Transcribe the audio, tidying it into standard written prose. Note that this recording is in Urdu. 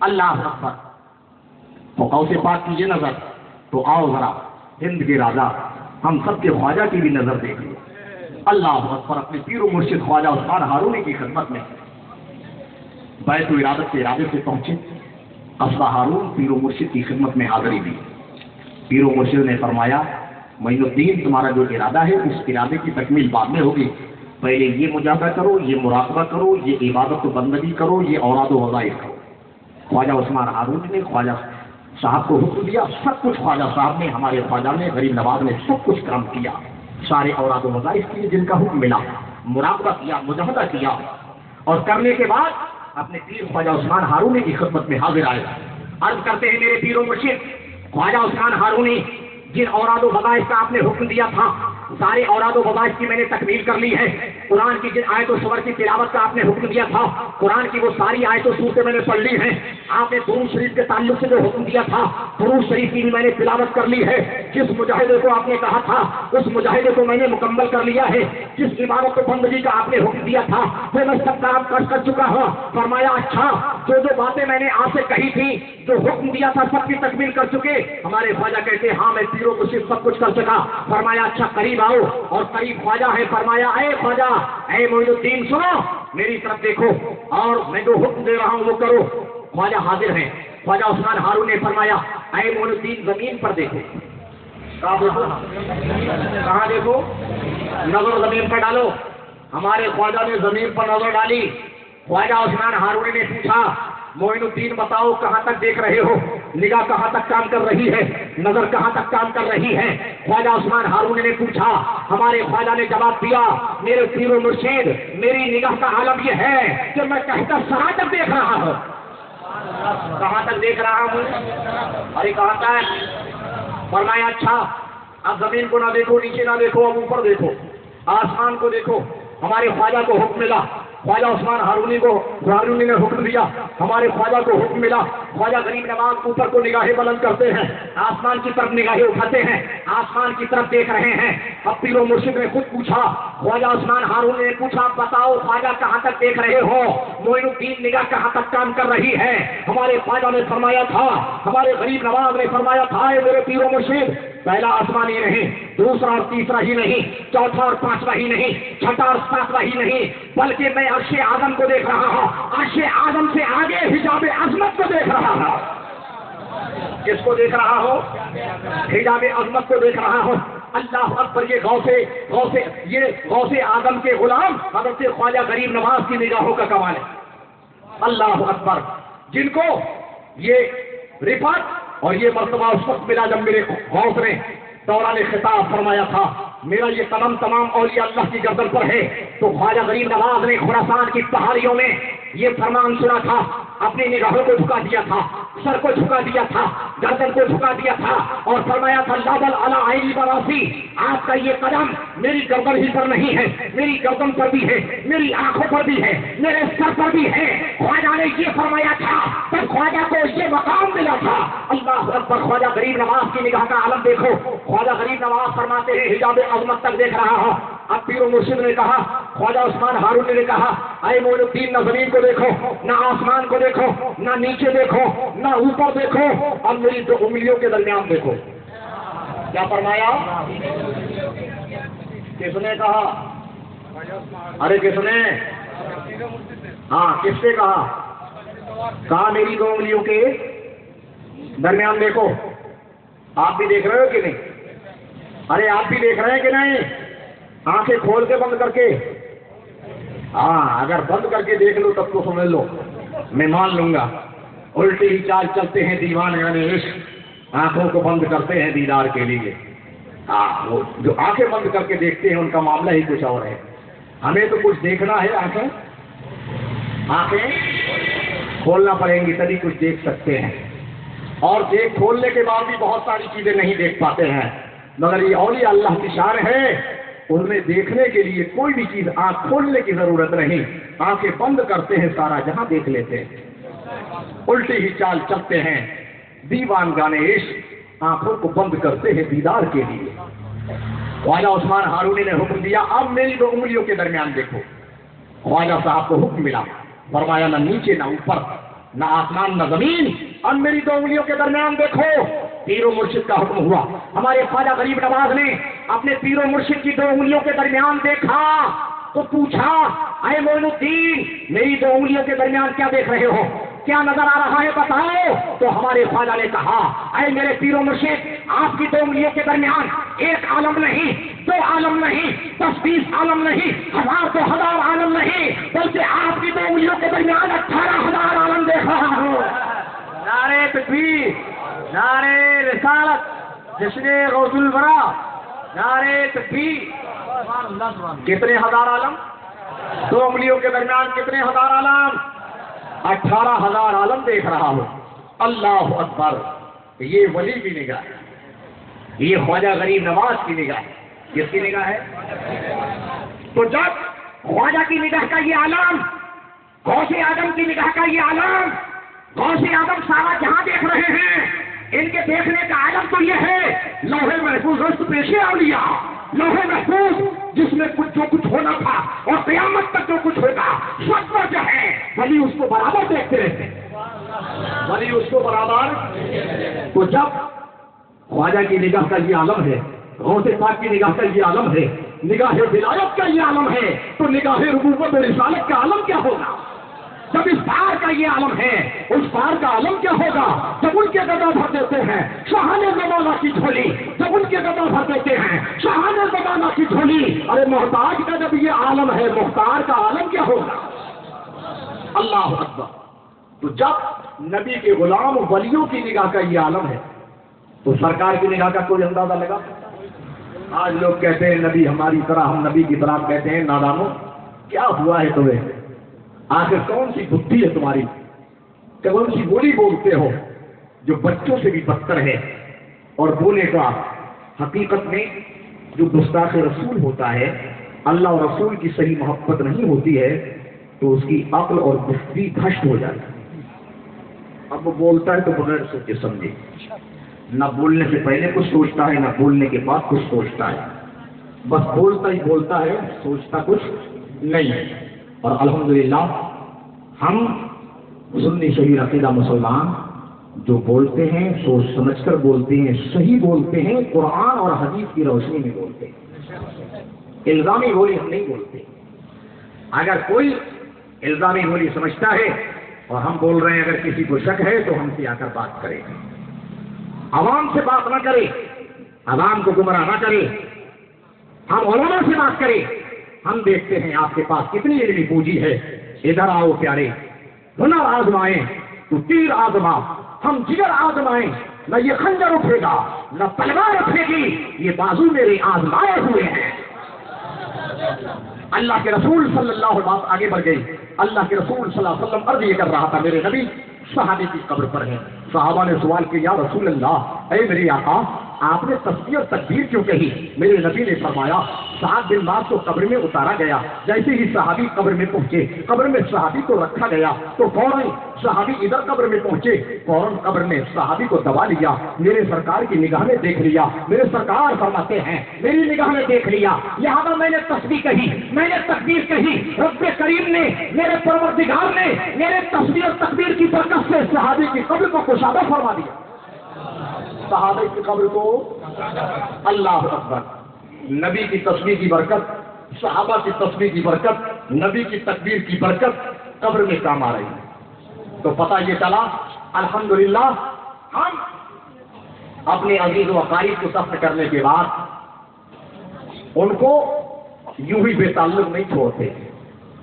اللہ اکبر. تو غوث پاک کیجیے نظر. تو آؤ ذرا ہند کے راجا ہم سب کے خواجہ کی بھی نظر دیکھ لو. اللہ اکبر. اپنے پیر و مرشد خواجہ عثمان ہارونی کی خدمت میں بیت ارادت کے ارادے سے پہنچے. قصبہ ہارون پیر و مرشد کی خدمت میں حاضری دی. پیر و مرشد نے فرمایا معین الدین تمہارا جو ارادہ ہے اس ارادے کی تکمیل بعد میں ہوگی. پہلے یہ مجاہدہ کرو، یہ مراقبہ کرو، یہ عبادت و بندگی کرو، یہ اوراد و وظائف کرو. خواجہ عثمان ہارون نے خواجہ صاحب کو حکم دیا. سب کچھ خواجہ صاحب نے، ہمارے خواجہ نے، غریب نواز نے سب کچھ کام کیا. سارے اوراد و وظائف کیے جن کا حکم ملا. مراقبہ کیا، مجاہدہ کیا، اور کرنے کے بعد اپنے پیر خواجہ عثمان ہارونی کی خدمت میں حاضر آئے. عرض کرتے ہیں میرے پیر و مرشد خواجہ عثمان ہارونی، جن اوراد و وظائف کا آپ نے حکم دیا تھا سارے اوراد و وظائف کی میں نے تکمیل کر لی ہے. قرآن کی جن آیت و سور کی تلاوت کا آپ نے حکم دیا تھا قرآن کی وہ ساری آیت و سورتیں میں نے پڑھ لی ہیں. آپ نے درود شریف کے تعلق سے جو حکم دیا تھا درود شریف کی بھی میں نے تلاوت کر لی ہے. جس مجاہدے کو آپ نے کہا تھا اس مجاہدے کو میں نے مکمل کر لیا ہے. جس عبادت و بندگی کا آپ نے حکم دیا تھا وہ میں سب کام کر چکا ہوں. فرمایا اچھا جو باتیں میں نے آپ سے کہی تھی جو حکم دیا تھا سب کی تکمیل کر چکے. ہمارے خواجہ کہتے ہاں میں پیروں کو صرف سب کچھ کر سکا. فرمایا اچھا قریب آؤ، اور قریب خواجہ ہے. فرمایا اے خواجہ، اے معین الدین سنو میری طرف دیکھو اور میں جو حکم دے رہا ہوں وہ کرو. خواجہ حاضر ہیں. خواجہ عثمان ہارون نے فرمایا اے معین الدین زمین پر دیکھو. کہاں دیکھو؟ کہاں دیکھو؟ نظر زمین پر ڈالو. ہمارے خواجہ نے زمین پر نظر ڈالی. خواجہ عثمان ہارون نے پوچھا معین الدین بتاؤ کہاں تک دیکھ رہے ہو؟ نگاہ کہاں تک کام کر رہی ہے؟ نظر کہاں تک کام کر رہی ہے؟ خواجہ عثمان ہارون نے پوچھا. ہمارے خواجہ نے جواب دیا میرے پیر و مرشد میری نگاہ کا عالم یہ ہے کہ میں کہتا سرا تک دیکھ رہا ہوں. کہاں تک دیکھ رہا ہوں؟ ارے کہاں تک؟ فرمایا اچھا اب زمین کو نہ دیکھو، نیچے نہ دیکھو، اب اوپر دیکھو، آسمان کو دیکھو. ہمارے خواجہ کو حکم ملا. خواجہ عثمان ہارونی نے حکم دیا. ہمارے خواجہ کو حکم ملا. خواجہ غریب نواز اوپر کو نگاہیں بلند کرتے ہیں، آسمان کی طرف نگاہیں اٹھاتے ہیں، آسمان کی طرف دیکھ رہے ہیں. اب پیر و مرشد نے خود پوچھا. خواجہ عثمان ہارونی نے پوچھا بتاؤ خواجہ کہاں تک دیکھ رہے ہو؟ معین الدین نگاہ کہاں تک کام کر رہی ہے؟ ہمارے خواجہ نے فرمایا تھا، ہمارے غریب نواز نے فرمایا تھا اے میرے پیر و مرشد پہلا آسمان ہی نہیں، دوسرا اور تیسرا ہی نہیں، چوتھا اور پانچواں ہی نہیں، چھٹا اور ساتواں ہی نہیں، بلکہ میں عرش اعظم کو دیکھ رہا ہوں. عرش اعظم سے آگے حجاب عظمت کو دیکھ رہا ہوں. کس کو دیکھ رہا ہوں؟ حجاب عظمت کو دیکھ رہا ہوں. اللہ اکبر. یہ غوث اعظم کے غلام حضرت خواجہ غریب نواز کی نگاہوں کا کمال ہے. اللہ اکبر. جن کو یہ رفعت اور یہ مرتبہ اس وقت ملا جب میرے غوث نے دوران خطاب فرمایا تھا میرا یہ قدم تمام اولیاء اللہ کی گردن پر ہے. تو خواجہ غریب نواز نے خراسان کی پہاڑیوں میں یہ فرمان سنا تھا، اپنی نگاہوں کو جھکا دیا تھا، سر کو جھکا دیا تھا، گردن کو جھکا دیا تھا، اور فرمایا تھا لابل علی عینی براسی. آپ کا یہ قدم میری گردن ہی پر نہیں ہے، میری گردن پر بھی ہے، میری آنکھوں پر بھی ہے، میرے سر پر بھی ہے. خواجہ نے یہ فرمایا تھا تب خواجہ کو یہ مقام ملا تھا. اللہ اکبر. خواجہ غریب نواز کی نگاہ کا عالم دیکھو. خواجہ غریب نواز فرماتے ہیں حجاب عظمت تک دیکھ رہا ہوں. اب پیر و مرشد نے کہا، خواجہ عثمان ہارون نے کہا اے معین الدین نہ زمین کو دیکھو، نہ آسمان کو دیکھو، نہ نیچے دیکھو، نہ اوپر دیکھو، اور میری دو انگلیوں کے درمیان دیکھو. کیا فرمایا؟ کس نے کہا؟ ارے کس نے؟ ہاں کس نے کہا؟ کہا میری دو انگلیوں کے درمیان دیکھو. آپ بھی دیکھ رہے ہو کہ نہیں؟ ارے آپ بھی دیکھ رہے ہیں کہ نہیں؟ آنکھیں کھول کے بند کر کے. ہاں اگر بند کر کے دیکھ لو تب تو سمجھ لو میں مان لوں گا. الٹی ہی چال چلتے ہیں دیوان یعنی عشق، آنکھوں کو بند کرتے ہیں دیدار کے لیے. ہاں وہ جو آنکھیں بند کر کے دیکھتے ہیں ان کا معاملہ ہی کچھ اور ہے. ہمیں تو کچھ دیکھنا ہے، آنکھیں کھولنا پڑیں گی تبھی کچھ دیکھ سکتے ہیں. اور دیکھ کھولنے کے بعد بھی بہت ساری چیزیں نہیں دیکھ پاتے ہیں. مگر یہ اولیاء اللہ کی شان ہے، ان میں دیکھنے کے لیے کوئی بھی چیز آنکھ کھولنے کی ضرورت نہیں. آنکھیں بند کرتے ہیں سارا جہاں دیکھ لیتے ہیں. الٹی ہی چال چلتے ہیں دیوان گانے عشق، آنکھوں کو بند کرتے ہیں دیدار کے لیے. خواجہ عثمان ہارونی نے حکم دیا اب میری دو انگلیوں کے درمیان دیکھو. خواجہ صاحب کو حکم ملا. فرمایا نہ نیچے نہ اوپر، نہ آسمان نہ زمین، اور میری دو انگلیوں کے درمیان دیکھو۔ پیر و مرشد کا حکم ہوا، ہمارے خواجہ غریب نواز نے اپنے پیر و مرشد کی دو انگلیوں کے درمیان دیکھا تو پوچھا، اے معین الدین میری دو انگلیوں کے درمیان کیا دیکھ رہے ہو، کیا نظر آ رہا ہے بتاؤ؟ تو ہمارے خواجہ نے کہا، اے میرے پیر و مرشد آپ کی دو انگلیوں کے درمیان ایک عالم نہیں، دو عالم نہیں، 10-20 عالم نہیں، 1000 عالم نہیں، بلکہ آپ کی دو انگلیوں کے درمیان 18,000 عالم دیکھ رہا ہوں۔ نعرہ تکبیر، نعرہ رسالت، جشن غوث الورا، نعرہ تکبیر۔ کتنے ہزار عالم؟ دو انگلیوں کے درمیان کتنے ہزار عالم؟ 18,000 عالم دیکھ رہا ہوں۔ اللہ اکبر۔ یہ ولی کی نگاہ ہے، یہ خواجہ غریب نواز کی نگاہ ہے۔ کس کی نگاہ ہے؟ تو جب خواجہ کی نگاہ کا یہ عالم، غوث اعظم کی نگاہ کا یہ عالم، غوث اعظم سارا جہاں دیکھ رہے ہیں، ان کے دیکھنے کا عالم تو یہ ہے لوح محفوظ رست پیش اولیاء، لوح محفوظ جس میں جو کچھ ہونا تھا اور قیامت تک جو کچھ ہوگا سب پر جو ہے ولی اس کو برابر دیکھتے رہتے ہیں، ولی اس کو برابر۔ تو جب خواجہ کی نگاہ کا یہ عالم ہے، غوث پاک کی نگاہ کا یہ عالم ہے، نگاہ ولایت کا یہ عالم ہے، تو نگاہ ربوبت اور رسالت کا عالم کیا ہوگا؟ جب اس پار کا یہ عالم ہے، اس پار کا عالم کیا ہوگا؟ جب ان کے گدا بھر دیتے ہیں شاہان زمانہ کی جھولی، جب ان کے گدا بھر دیتے ہیں شاہان زمانہ کی جھولی، ارے محتاج کا جب یہ عالم ہے، مختار کا عالم کیا ہوگا؟ اللہ اکبر۔ تو جب نبی کے غلام ولیوں کی نگاہ کا یہ عالم ہے تو سرکار کی نگاہ کا کوئی اندازہ لگا؟ آج لوگ کہتے ہیں نبی ہماری طرح، ہم نبی کی طرح، کہتے ہیں نادانوں کیا ہوا ہے تمہیں؟ آخر کون سی بدھی ہے تمہاری؟ کون سی بولی بولتے ہو جو بچوں سے بھی بدتر ہے؟ اور بولے کا حقیقت میں جو گستاخ رسول ہوتا ہے، اللہ اور رسول کی صحیح محبت نہیں ہوتی ہے تو اس کی عقل اور گفتگو دھشت ہو جاتی ہے۔ اب وہ بولتا ہے تو بغیر سوچے سمجھے، نہ بولنے سے پہلے کچھ سوچتا ہے، نہ بولنے کے بعد کچھ سوچتا ہے، بس بولتا ہی بولتا ہے، سوچتا کچھ نہیں ہے۔ اور الحمدللہ ہم سنی شہید عقیدہ مسلمان جو بولتے ہیں سوچ سمجھ کر بولتے ہیں، صحیح بولتے ہیں، قرآن اور حدیث کی روشنی میں بولتے ہیں، الزامی بولی ہم نہیں بولتے۔ اگر کوئی الزامی بولی سمجھتا ہے اور ہم بول رہے ہیں، اگر کسی کو شک ہے تو ہم سے آ کر بات کرے، عوام سے بات نہ کرے، عوام کو گمراہ نہ کرے، ہم علماء سے بات کریں۔ ہم دیکھتے ہیں آپ کے پاس کتنی علمی پونجی ہے، ادھر آؤ پیارے، ہنر آزمائیں تو تیر آزما، ہم جگر آزمائیں، نہ یہ خنجر اٹھے گا نہ تلوار اٹھے گی، یہ بازو میرے آزمائے ہوئے ہیں۔ اللہ کے رسول صلی اللہ علیہ وسلم آگے بڑھ گئی، اللہ کے رسول صلی اللہ علیہ وسلم عرض یہ کر رہا تھا، میرے نبی صحابی کی قبر پر ہیں۔ صحابہ نے سوال کیا، یا رسول اللہ، اے میرے آقا آپ نے تسبیح اور تکبیر کیوں کہی؟ میرے نبی نے فرمایا 7 دن بعد تو قبر میں اتارا گیا، جیسے ہی صحابی قبر میں پہنچے، قبر میں صحابی کو رکھا گیا تو فوراً صحابی ادھر قبر میں پہنچے، فوراً قبر نے صحابی کو دبا لیا، میرے سرکار کی نگاہ نے دیکھ لیا، میرے سرکار فرماتے ہیں میری نگاہ نے دیکھ لیا، لہٰذا میں نے تسبیح کہی، میں نے تکبیر کہی، رب کریم نے، میرے پروردگار نے میرے تسبیح اور تکبیر کی برکت سے صحابی کی قبر کو کشادہ فرما دیا، صحابہ کی قبر کو۔ اللہ اکبر۔ نبی کی تسبیح کی برکت، صحابہ کی تسبیح کی برکت، نبی کی تکبیر کی برکت قبر میں کام آ رہی ہے۔ تو پتہ یہ چلا الحمدللہ ہم اپنے عزیز و اقارب کو دفن کرنے کے بعد ان کو یوں ہی بے تعلق نہیں چھوڑتے،